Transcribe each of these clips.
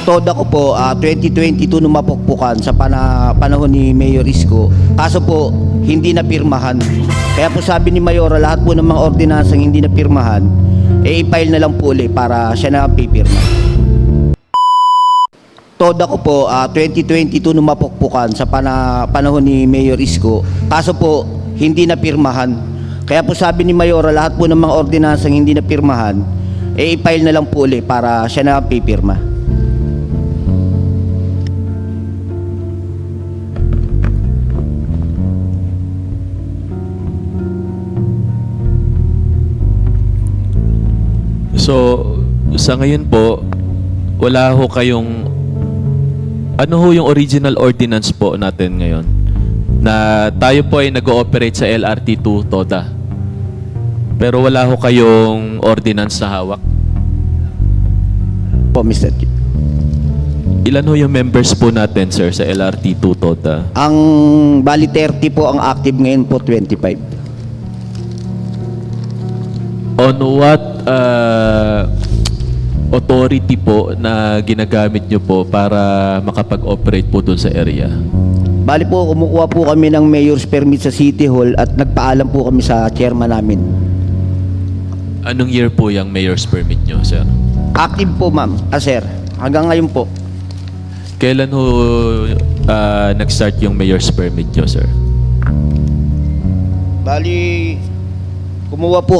Toda ko po, 2022 nung mapukpukan sa panahon ni Mayor Isko. Kaso po, hindi napirmahan. Kaya po sabi ni Mayora, lahat po ng mga ordinansang hindi napirmahan, i-file na lang po ulit para siya na pipirma. Toda ko po, 2022 nung mapukpukan sa panahon ni Mayor Isko. Kaso po, hindi napirmahan. Kaya po sabi ni Mayora, lahat po ng mga ordinansang hindi napirmahan, i-file na lang po ulit para siya na pipirma. So, sa ngayon po, wala ho kayong, ano ho yung original ordinance po natin ngayon? Na tayo po ay nag-ooperate sa LRT2 TODA. Pero wala ho kayong ordinance na hawak? Po, Mr. Chief. Ilan ho yung members po natin, sir, sa LRT2 TODA? Ang bali 30 po, ang active ngayon po 25. On what authority po na ginagamit nyo po para makapag-operate po dun sa area? Bali po, kumukuha po kami ng mayor's permit sa City Hall at nagpaalam po kami sa chairman namin. Anong year po yung mayor's permit nyo, sir? Active po, ma'am. Sir. Hanggang ngayon po. Kailan ho nag-start yung mayor's permit nyo, sir? Bali, kumuha po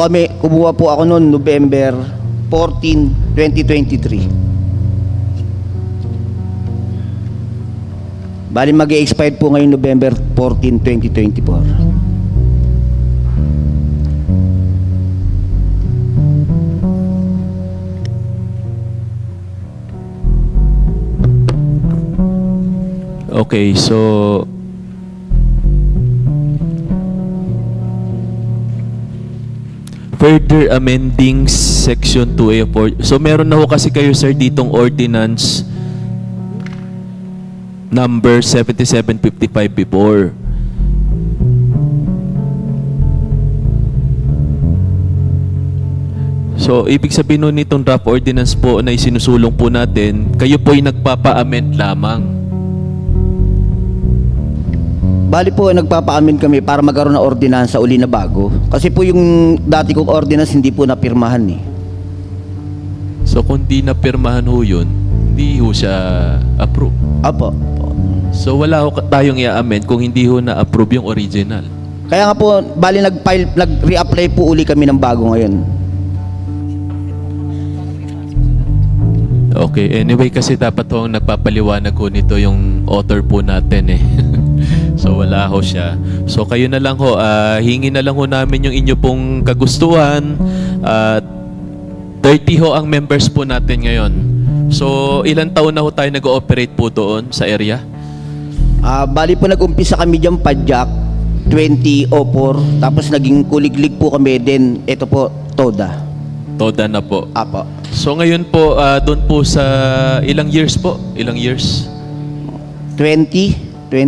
ako noon November 14, 2023. Bali, mag-e-expired po ngayon November 14, 2024. Okay, so further amending section 2A4. So meron na ho kasi kayo, sir, ditong ordinance number 7755 before. So ibig sabihin nun nitong draft ordinance po na isinusulong po natin, kayo po ay nagpapa-amend lamang. Bali po, nagpapa-amin kami para magkaroon ng ordinansa uli na bago. Kasi po yung dati kong ordinance hindi po napirmahan eh. So kung di napirmahan ho yun, hindi ho siya approve. Apo. So wala ho tayong i-amend kung hindi ho na-approve yung original. Kaya nga po, bali nag-reapply po uli kami ng bago ngayon. Okay, anyway kasi dapat ho nagpapaliwanag ho nito yung author po natin eh. So wala ho siya. So kayo na lang ho, hingi na lang ho namin yung inyo pong kagustuhan. 30 ho ang members po natin ngayon. So ilan taon na ho tayo nag-ooperate po doon sa area? Bali po, nag-umpisa kami dyan Padjak 2004. Tapos naging Kuliglig po kami din. Ito po, Toda. Toda na po. Apo. So ngayon po, doon po sa ilang years po? Ilang years? 20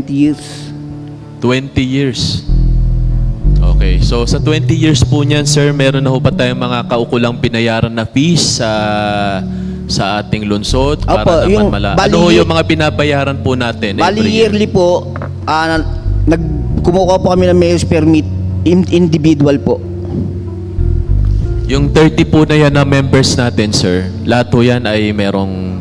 years. 20 years. Okay. So sa 20 years po niyan, sir, meron na ho ba tayong mga kaukulang binayaran na fees sa ating lungsod? Opo, Para yung naman bali- ano ho yung mga binabayaran po natin? Bali, every year? yearly po, kumukuha po kami ng mayor's permit individual po. Yung 30 po na yan na members natin, sir, lahat po yan ay merong...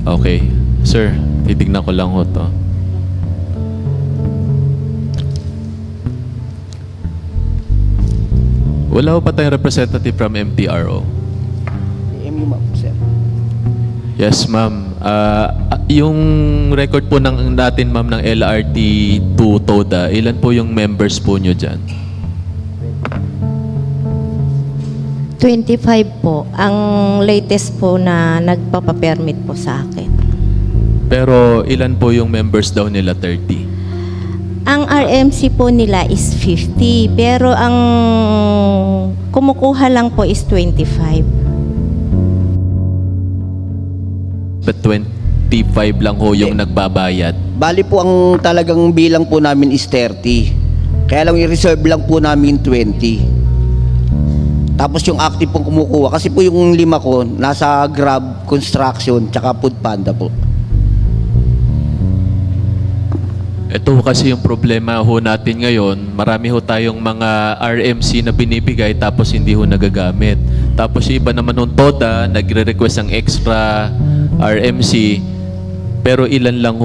Okay. Sir, titignan ko lang ho to. Wala ho pa tayong representative from MTRO. MU, ma'am, sir. Yes, ma'am. Yung record po ng natin, ma'am, ng LRT2 TODA, ilan po yung members po nyo dyan? 25 po. Ang latest po na nagpapapermit po sa akin. Pero ilan po yung members daw nila? 30? Ang RMC po nila is 50, pero ang kumukuha lang po is 25. But 25 lang ho yung nagbabayad. Bali po, ang talagang bilang po namin is 30. Kaya lang i-reserve lang po namin 20. Tapos yung active pong kumukuha. Kasi po yung 5 ko, nasa Grab, Construction, tsaka Food Panda po. Ito kasi yung problema ho natin ngayon. Marami ho tayong mga RMC na binibigay tapos hindi ho nagagamit. Tapos yung iba naman ng TODA, nagre-request ng extra RMC. Pero ilan lang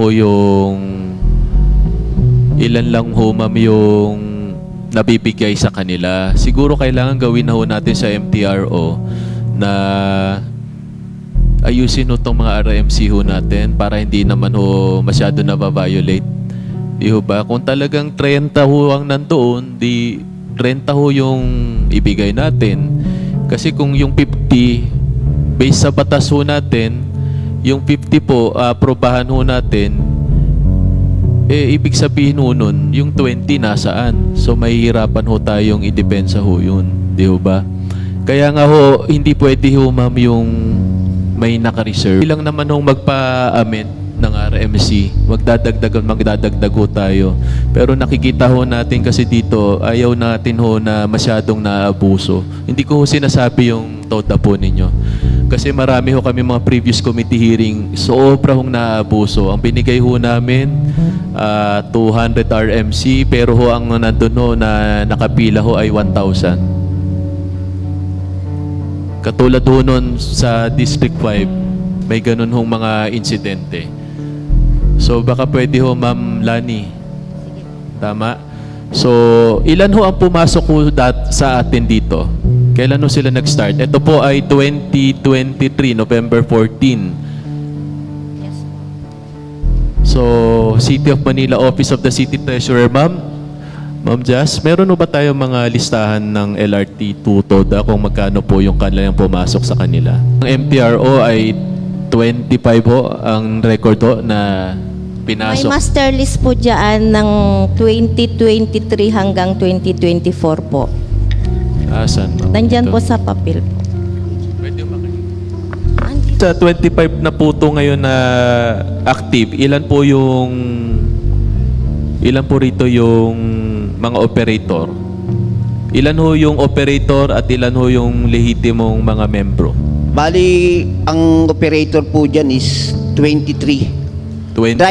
ho ma'am yung nabibigay sa kanila. Siguro kailangan gawin na ho natin sa MTRO na ayusin ho itong mga RMC ho natin para hindi naman ho masyado na-violate. Di ho ba? Kung talagang 30 ho ang nandoon, di 30 ho yung ibigay natin. Kasi kung yung 50, based sa batas ho natin, yung 50 po, aprobahan ho natin, ibig sabihin ho nun, yung 20 nasaan? So, mahihirapan ho tayong idepensa ho yun. Di ho ba? Kaya nga ho, hindi pwede ho ma'am yung may naka-reserve. Ilang naman ho magpa-amend ng RMC, magdadagdag ho tayo. Pero nakikita ho natin kasi dito, ayaw natin ho na masyadong naabuso. Hindi ko ho sinasabi yung TODA po ninyo. Kasi marami ho kami mga previous committee hearing, sobra hong naabuso. Ang binigay ho namin, 200 RMC, pero ho ang nandun ho na nakapila ho ay 1,000. Katulad ho nun sa District 5, may ganun hong mga insidente. So baka pwede ho Ma'am Lani. Tama? So ilan ho ang pumasok ho sa atin dito? Kailan ho sila nag-start? Ito po ay 2023, November 14. So City of Manila, Office of the City Treasurer, Ma'am Jazz, meron ho ba tayong mga listahan ng LRT 2 TODA kung magkano po yung kanilang pumasok sa kanila? Ang MTRO ay 25 ho ang record ho na May pinasok. master list po dyan ng 2023 hanggang 2024 po. Asan? Ma'am? Nandyan Ito. po sa papel po. Pwede sa 25 na po ito ngayon na active, ilan po rito yung mga operator? Ilan ho yung operator at ilan ho yung lehitimong mga membro? Bali, ang operator po dyan is 23. 20.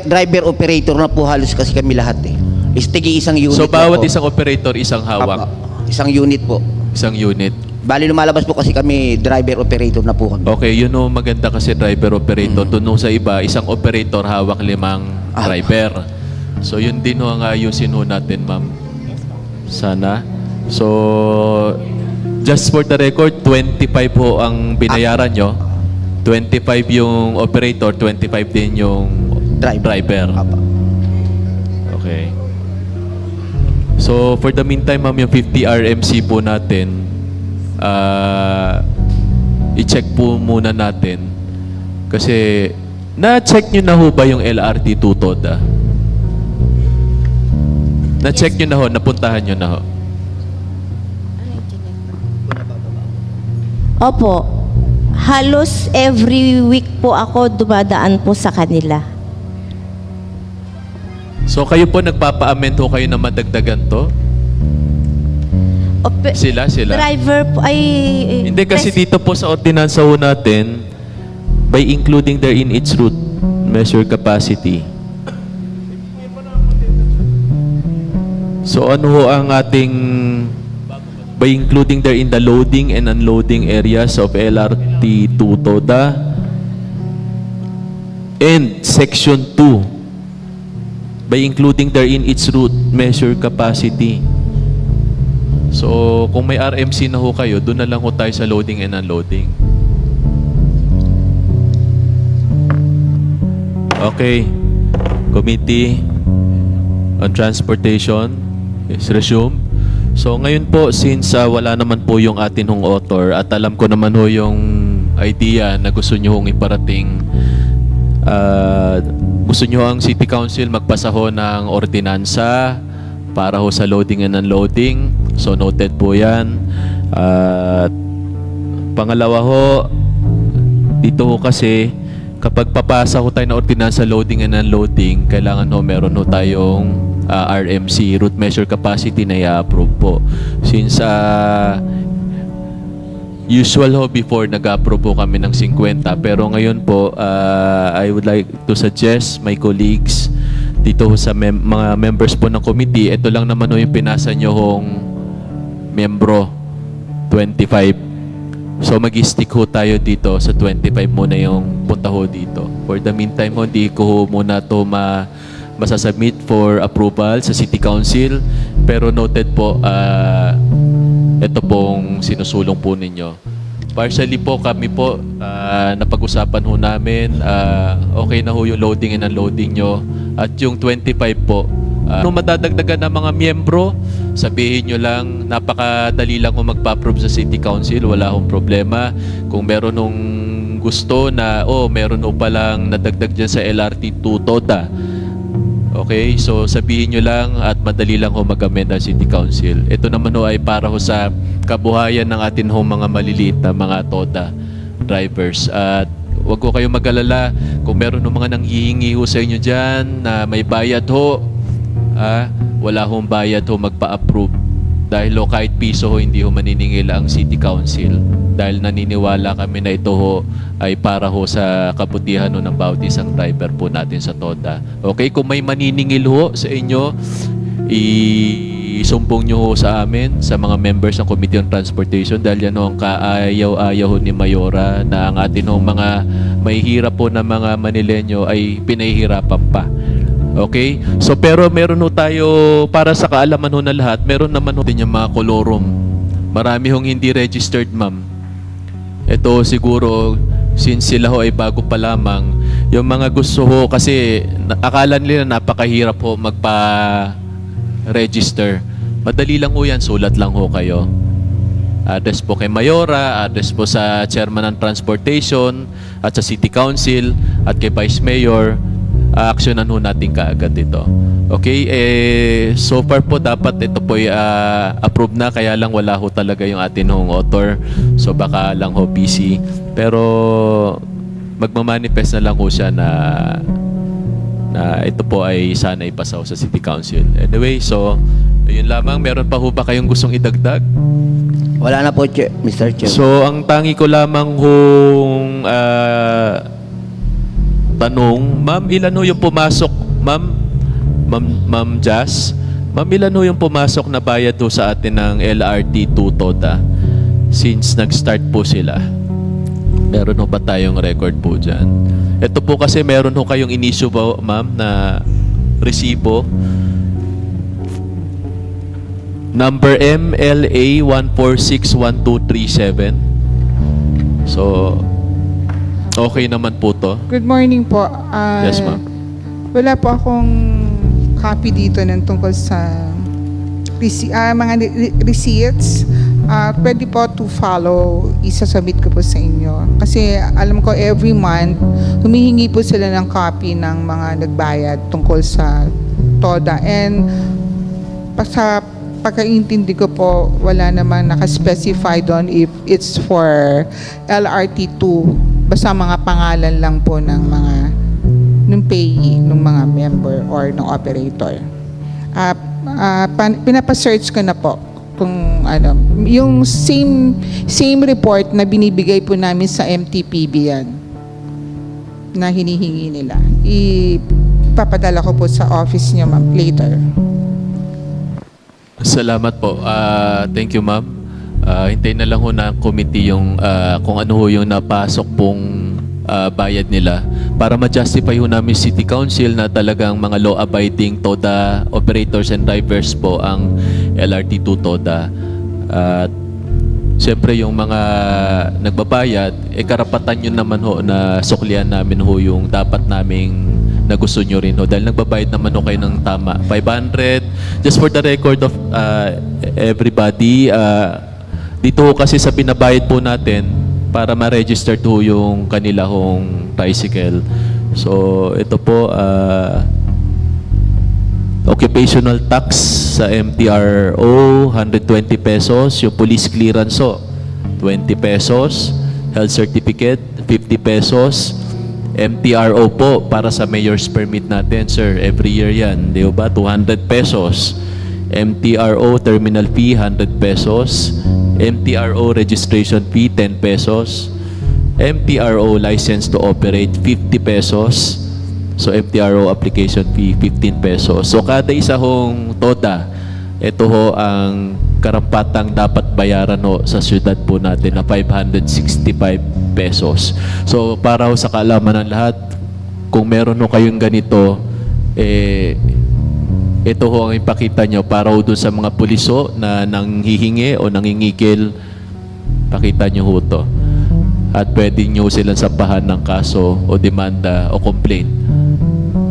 Driver operator na po halos kasi kami lahat eh. Tigi isang unit. So na bawat po. isang operator, isang hawak. Apo. Isang unit po. Isang unit. Bali lumalabas po kasi kami driver operator na po kami. Okay, yun ho maganda kasi driver operator. Doon sa iba, isang operator hawak 5 driver. So yun din ho ang ayusin ho natin, ma'am. Sana. So just for the record, 25 ho ang binayaran nyo. 25 yung operator, 25 din yung driver. Apo. Okay. So for the meantime, ma'am, yung 50 RMC po natin, i-check po muna natin. Kasi na-check nyo na ho ba yung LRT 2 TODA? Na-check nyo na ho, napuntahan nyo na ho. Opo. Halos every week po ako dumadaan po sa kanila. So kayo po nagpapa-amend ho kayo na madagdagan to? Sila? Driver po ay... Hindi kasi dito po sa ordinansa ho natin, by including therein its route, measure capacity. So ano ho ang ating by including therein the loading and unloading areas of LRT 2 TODA and Section 2 by including therein its route, measure capacity. So, kung may RMC na ho kayo, doon na lang ho tayo sa loading and unloading. Okay. Committee on Transportation is resumed. So, ngayon po, since wala naman po yung atin hong author at alam ko naman ho yung idea na gusto nyo hong iparating, gusto nyo ang City Council magpasa ho ng ordinansa para ho sa loading and unloading. So noted po yan. At pangalawa ho, dito ho kasi kapag papasa ho tayo ng ordinansa loading and unloading, kailangan ho meron ho tayong RMC, route measure capacity na i-approve po. Since usual ho before nag-approve po kami ng 50, pero ngayon po I would like to suggest my colleagues dito ho sa mga members po ng committee, ito lang naman ho yung pinasa nyo hong membro 25. So mag-stick ho tayo dito sa 25 muna yung punta ho dito. For the meantime ho, hindi ko ho muna to masasubmit for approval sa City Council, pero noted po ito pong sinusulong po ninyo. Partially po kami po napag-usapan ho namin, okay na ho yung loading and unloading nyo, at yung 25 po nung madadagdagan ng mga miyembro, sabihin nyo lang, napakadali lang kung magpa-approve sa City Council, wala akong problema. Kung meron nung gusto na, meron ho palang nadagdag dyan sa LRT2 TODA, okay, so sabihin nyo lang at madali lang ho mag-amend ang City Council. Ito naman ho ay para ho sa kabuhayan ng atin ho mga maliliit na mga TODA drivers. At wag ko kayo mag-alala kung meron ng mga nanghihingi ho sa inyo dyan na may bayad ho, wala hong bayad ho magpa-approve. Dahil ho kahit piso ho hindi ho maniningil ang City Council. Dahil naniniwala kami na ito ho ay para ho sa kabutihan ho ng bawat isang driver po natin sa TODA. Okay, kung may maniningil ho sa inyo, isumbong nyo ho sa amin, sa mga members ng Committee on Transportation, dahil yan ho ang kaayaw-ayaw ho ni Mayora na ang atin ho mga mahihirap po na mga Manilenyo ay pinahihirapan pa. Okay? So pero meron ho tayo, para sa kaalaman ho na lahat, meron naman ho din yung mga kolorum. Marami hong hindi registered, ma'am. Ito siguro, since sila ho ay bago pa lamang, yung mga gusto ho, kasi akala nila napakahirap ho magpa-register. Madali lang ho yan, sulat lang ho kayo. Address po kay Mayora, address po sa Chairman ng Transportation, at sa City Council, at kay Vice Mayor. Aksyonan ho natin kaagad ito. Okay, so far po dapat ito po approve na, kaya lang wala ho talaga yung atin hong author. So baka lang ho busy. Pero magmamanifest na lang ho siya na ito po ay sana ipasaw sa City Council. Anyway, so yun lamang. Meron pa ho ba kayong gustong idagdag? Wala na po, Mr. Chair. So ang tangi ko lamang hong tanong, ma'am, ilan ho yung pumasok, Ma'am Jazz? Ma'am, ilan ho yung pumasok na bayad ho sa atin ng LRT2 TODA since nag-start po sila? Meron ho ba tayong record po dyan? Ito po kasi meron ho kayong inisyu po, ma'am, na resibo. Number MLA 1461237. So, okay naman po to. Good morning po. Yes, ma'am. Wala po akong copy dito ng tungkol sa mga receipts. Pwede po to follow, isasubmit ko po sa inyo. Kasi alam ko every month, humihingi po sila ng copy ng mga nagbayad tungkol sa TODA. And sa pagkaintindi ko po, wala naman nakaspecify doon if it's for LRT2. Basta mga pangalan lang po ng mga ng payee, ng mga member or ng operator. Pinapasearch ko na po kung ano, yung same report na binibigay po namin sa MTPB yan na hinihingi nila. Ipapadala ko po sa office niyo, ma'am, later. Salamat po. Thank you, ma'am. Hintayin na lang ho na committee yung kung ano ho yung napasok pong bayad nila para ma-justify ho namin City Council na talagang mga law-abiding TODA operators and drivers po ang LRT2 TODA. At siyempre yung mga nagbabayad, karapatan yun naman ho na suklian namin ho yung dapat naming na gusto nyo rin ho. Dahil nagbabayad naman ho kayo ng tama. 500, just for the record of everybody, dito ho kasi sa binabayad po natin para ma-register to yung kanila hong tricycle. So, ito po, occupational tax sa MTRO, 120 pesos. Yung police clearance ho, 20 pesos. Health certificate, 50 pesos. MTRO po para sa mayor's permit natin, sir. Every year yan, di ba? 200 pesos. MTRO terminal fee, 100 pesos. MTRO registration fee, 10 pesos. MTRO license to operate, 50 pesos. So, MTRO application fee, 15 pesos. So, kada isa hong TODA, ito ho ang karampatang dapat bayaran ho sa syudad po natin na 565 pesos. So, para ho sa kaalaman ng lahat, kung meron ho kayong ganito, ito ho ang ipakita nyo para ho dun sa mga puliso na nanghihingi o nangingikil, pakita nyo ho to. At pwede nyo silang sampahan ng kaso o demanda o complaint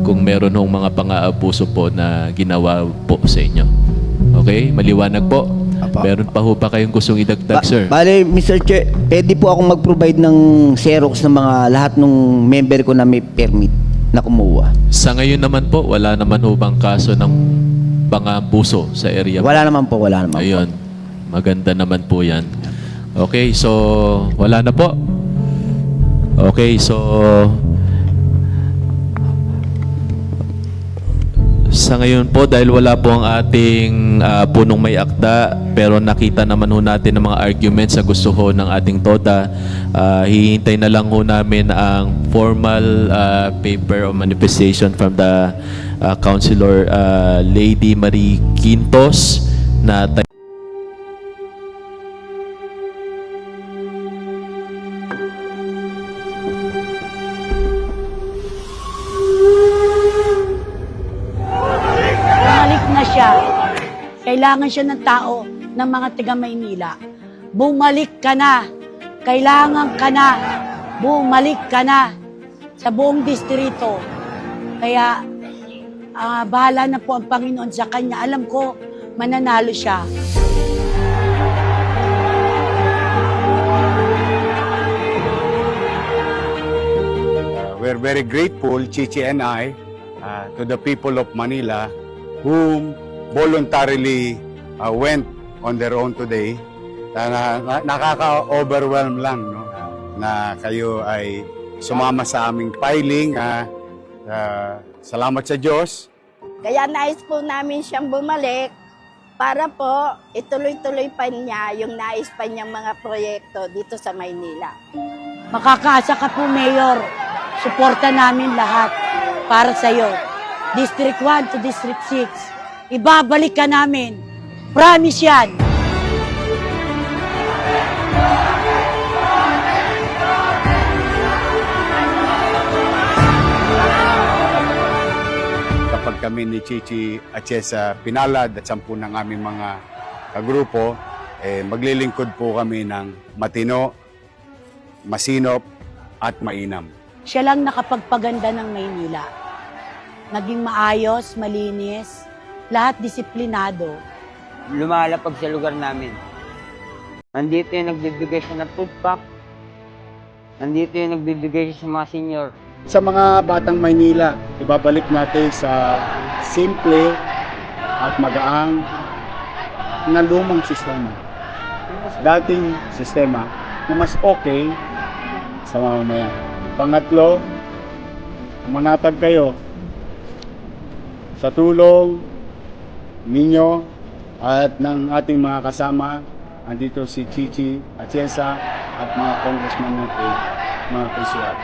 kung meron hong mga pang-aabuso po na ginawa po sa inyo. Okay? Maliwanag po. Apa. Meron pa ho ba kayong gustong idagdag, sir? Bale, Mr. Chair, pwede po akong mag-provide ng Xerox ng mga lahat ng member ko na may permit na kumuha. Sa ngayon naman po, wala naman ho bang kaso ng pang-aabuso sa area po? Wala naman po, wala naman Ayun. po. Maganda naman po yan. Okay, so wala na po. Okay, so sa ngayon po, dahil wala po ang ating punong may akda, pero nakita naman ho natin ang mga arguments sa gusto ho ng ating TODA, hihintay na lang ho namin ang formal paper or manifestation from the Councilor Lady Marie Quintos na Bumalik na siya. Kailangan siya ng tao ng mga taga Maynila. Bumalik ka na. Kailangan ka na. Bumalik ka na sa buong distrito. Kaya bahala na po ang Panginoon sa kanya. Alam ko, mananalo siya. We're very grateful, Chichi and I, to the people of Manila whom voluntarily went on their own today. Nakaka-overwhelm lang no, na kayo ay sumama sa aming filing. Salamat sa Diyos. Kaya nais po namin siyang bumalik para po ituloy-tuloy pa niya yung nais pa niyang mga proyekto dito sa Maynila. Makakaasa ka po, Mayor. Suporta namin lahat para sa'yo. District 1 to District 6. Ibabalik ka namin. Promise yan. Kapag kami ni Chichi Atiesa pinalad at 10 ng aming mga kagrupo, maglilingkod po kami ng matino, masinop at mainam. Siya lang nakapagpaganda ng Maynila. Naging maayos, malinis, lahat disiplinado. Lumalapag sa lugar namin. Nandito yung nagbibigay siya ng food pack. Nandito yung nagbibigay siya sa mga senior. Sa mga batang Maynila, ibabalik natin sa simple at magaang na lumang sistema. Dating sistema na mas okay sa mamamayan. Pangatlo, manatag kayo sa tulong ninyo at ng ating mga kasama. Andito si Chichi Atiesa at mga congressman natin, mga konsyal.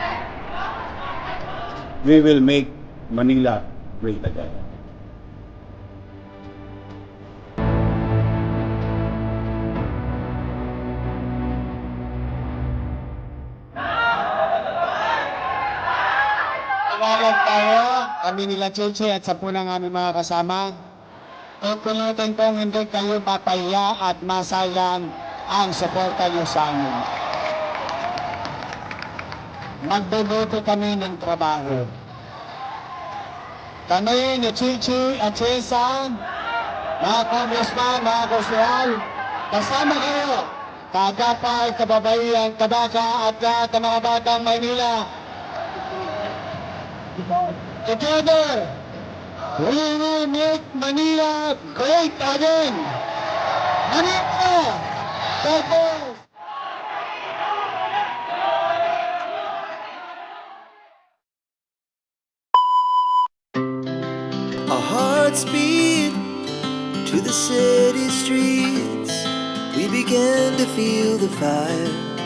We will make Manila great again. Tawagan tayo, kami nila Chichi at 10 ng aming mga kasama. Pagkulitin kong hindi kayo papahiya at masayang ang suporta niyo sa amin. Magbubuti kami ng trabaho. Kami ni Chichi at Atiesa, mga congressman, mga konsyal, kasama kayo, kagapay, kababaihan, kabaka at lahat ng mga batang Maynila. Together, we will make Manila great again. Manila, Purpose. began to feel the fire